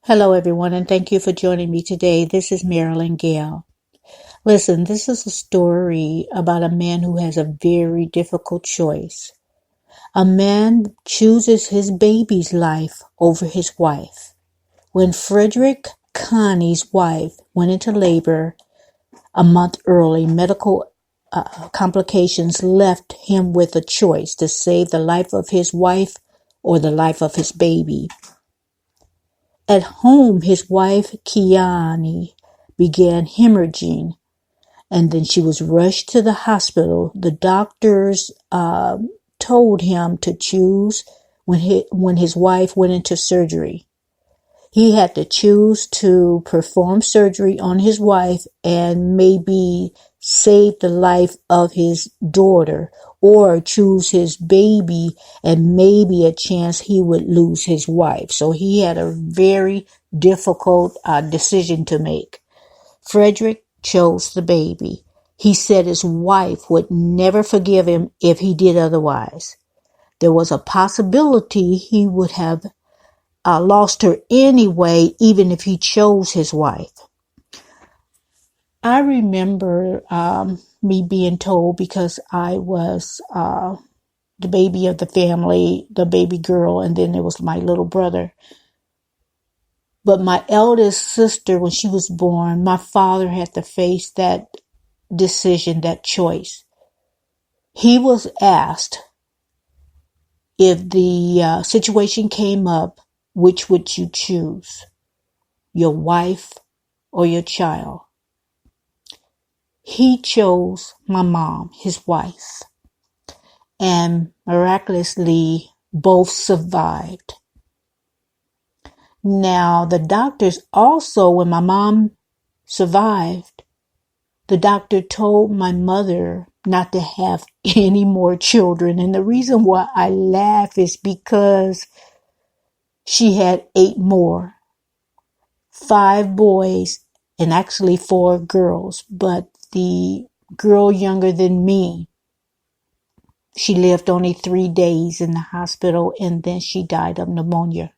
Hello, everyone, and thank you for joining me today. This is Marilyn Gale. Listen, this is a story about a man who has a very difficult choice. A man chooses his baby's life over his wife. When Frederick-Connie's wife went into labor a month early, medical complications left him with a choice to save the life of his wife or the life of his baby. At home, his wife, Kiani, began hemorrhaging, and then she was rushed to the hospital. The doctors told him to choose when his wife went into surgery. He had to choose to perform surgery on his wife and maybe save the life of his daughter, or choose his baby and maybe a chance he would lose his wife. So he had a very difficult decision to make. Frederick chose the baby. He said his wife would never forgive him if he did otherwise. There was a possibility he would have lost her anyway, even if he chose his wife. I remember me being told, because I was the baby of the family, the baby girl, and then there was my little brother. But my eldest sister, when she was born, my father had to face that decision, that choice. He was asked, if the situation came up, which would you choose? Your wife or your child? He chose my mom, his wife, and miraculously both survived. Now, the doctors also, when my mom survived, the doctor told my mother not to have any more children. And the reason why I laugh is because she had 8 more, 5 boys and actually 4 girls. But the girl younger than me, she lived only 3 days in the hospital, and then she died of pneumonia.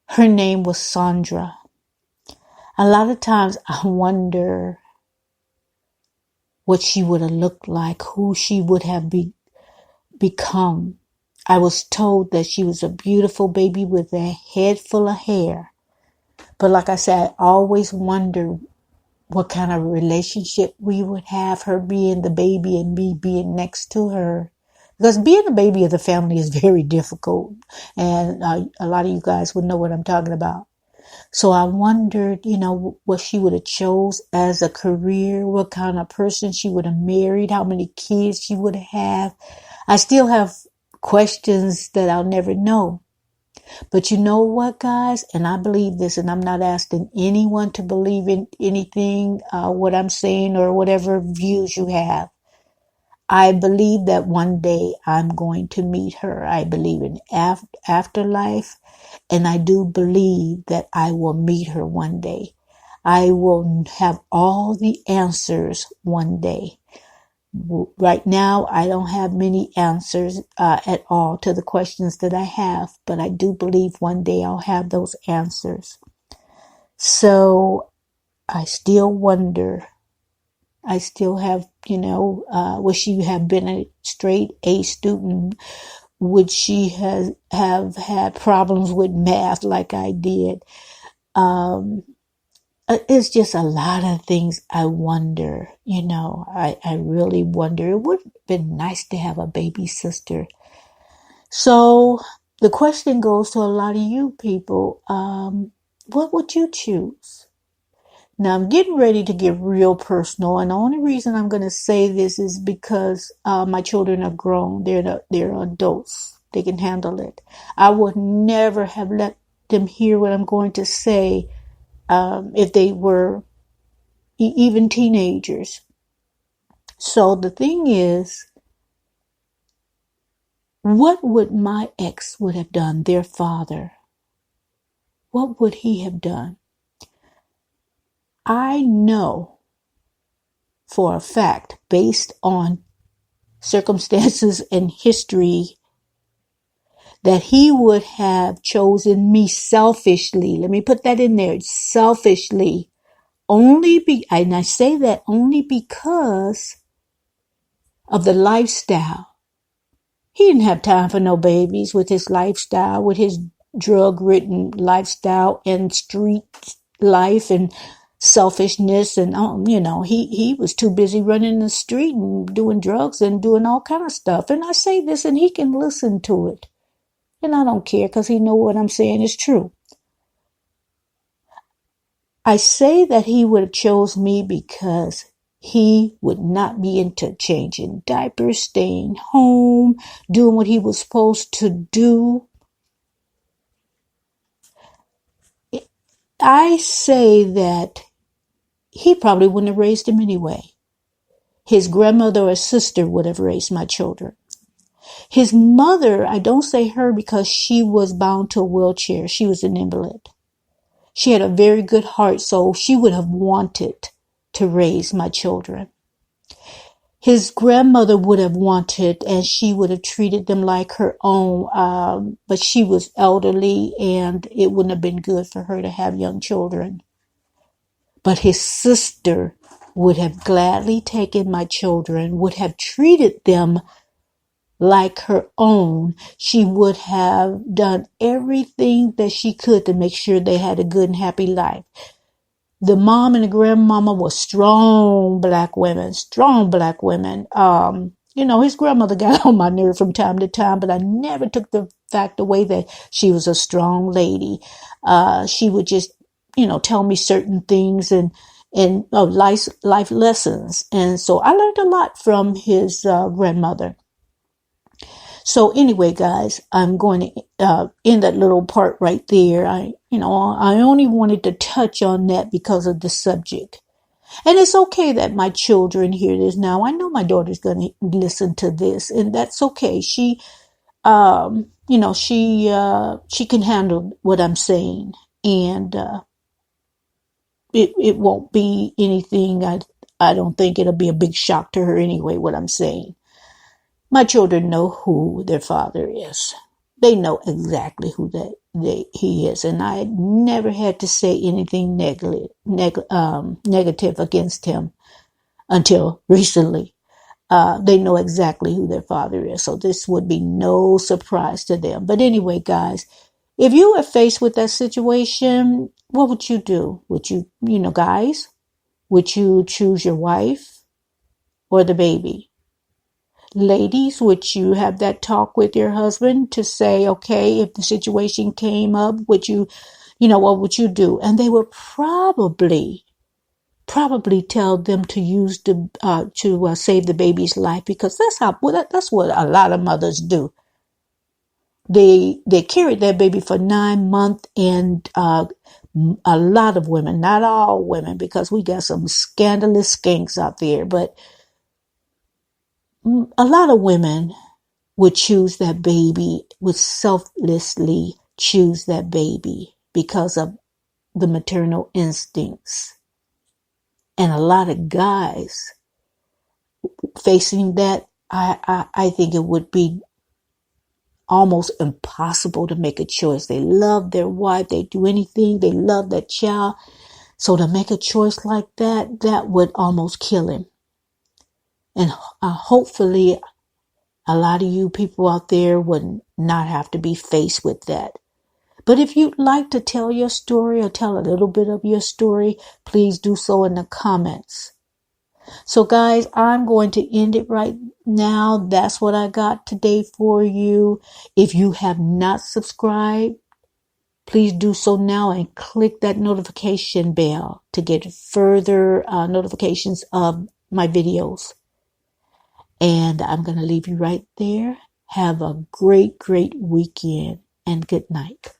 Her name was Sandra. A lot of times I wonder what she would have looked like, who she would have become. I was told that she was a beautiful baby with a head full of hair. But like I said, I always wonder what kind of relationship we would have, her being the baby and me being next to her. Because being the baby of the family is very difficult. And a lot of you guys would know what I'm talking about. So I wondered, what she would have chose as a career, what kind of person she would have married, how many kids she would have. I still have questions that I'll never know. But you know what, guys? And I believe this, and I'm not asking anyone to believe in anything, what I'm saying or whatever views you have. I believe that one day I'm going to meet her. I believe in afterlife, and I do believe that I will meet her one day. I will have all the answers one day. Right now, I don't have many answers at all to the questions that I have, but I do believe one day I'll have those answers. So I still wonder. I still have, would she have been a straight A student? Would she have had problems with math like I did? It's just a lot of things I wonder, I really wonder. It would have been nice to have a baby sister. So the question goes to a lot of you people. What would you choose? Now I'm getting ready to get real personal, and the only reason I'm going to say this is because my children are grown. They're adults. They can handle it. I would never have let them hear what I'm going to say if they were even teenagers. So the thing is, what would my ex would have done, their father? What would he have done? I know for a fact, based on circumstances and history, that he would have chosen me selfishly. Let me put that in there. Selfishly. And I say that only because of the lifestyle. He didn't have time for no babies with his lifestyle, with his drug-ridden lifestyle and street life and selfishness. And, he was too busy running the street and doing drugs and doing all kind of stuff. And I say this and he can listen to it. And I don't care because he know what I'm saying is true. I say that he would have chose me because he would not be into changing diapers, staying home, doing what he was supposed to do. I say that he probably wouldn't have raised him anyway. His grandmother or sister would have raised my children. His mother, I don't say her because she was bound to a wheelchair. She was an invalid. She had a very good heart, so she would have wanted to raise my children. His grandmother would have wanted, and she would have treated them like her own, but she was elderly, and it wouldn't have been good for her to have young children. But his sister would have gladly taken my children, would have treated them like her own. She would have done everything that she could to make sure they had a good and happy life. The mom and the grandmama were strong black women. His grandmother got on my nerve from time to time, but I never took the fact away that she was a strong lady. She would just, tell me certain things and life lessons. And so I learned a lot from his grandmother. So anyway, guys, I'm going to end that little part right there. I only wanted to touch on that because of the subject. And it's okay that my children hear this now. I know my daughter's going to listen to this, and that's okay. She can handle what I'm saying, and it won't be anything. I don't think it'll be a big shock to her anyway, what I'm saying. My children know who their father is. They know exactly who he is. And I never had to say anything negative against him until recently. They know exactly who their father is. So this would be no surprise to them. But anyway, guys, if you were faced with that situation, what would you do? Would you, guys, would you choose your wife or the baby? Ladies, would you have that talk with your husband to say, okay, if the situation came up, what would you do? And they would probably tell them to use to save the baby's life, because that's what a lot of mothers do. They carried their baby for 9 months, and a lot of women, not all women, because we got some scandalous skanks out there, but a lot of women would choose that baby, would selflessly choose that baby because of the maternal instincts. And a lot of guys facing that, I think it would be almost impossible to make a choice. They love their wife. They do anything. They love that child. So to make a choice like that would almost kill him. And hopefully a lot of you people out there would not have to be faced with that. But if you'd like to tell your story or tell a little bit of your story, please do so in the comments. So guys, I'm going to end it right now. That's what I got today for you. If you have not subscribed, please do so now and click that notification bell to get further notifications of my videos. And I'm going to leave you right there. Have a great, great weekend and good night.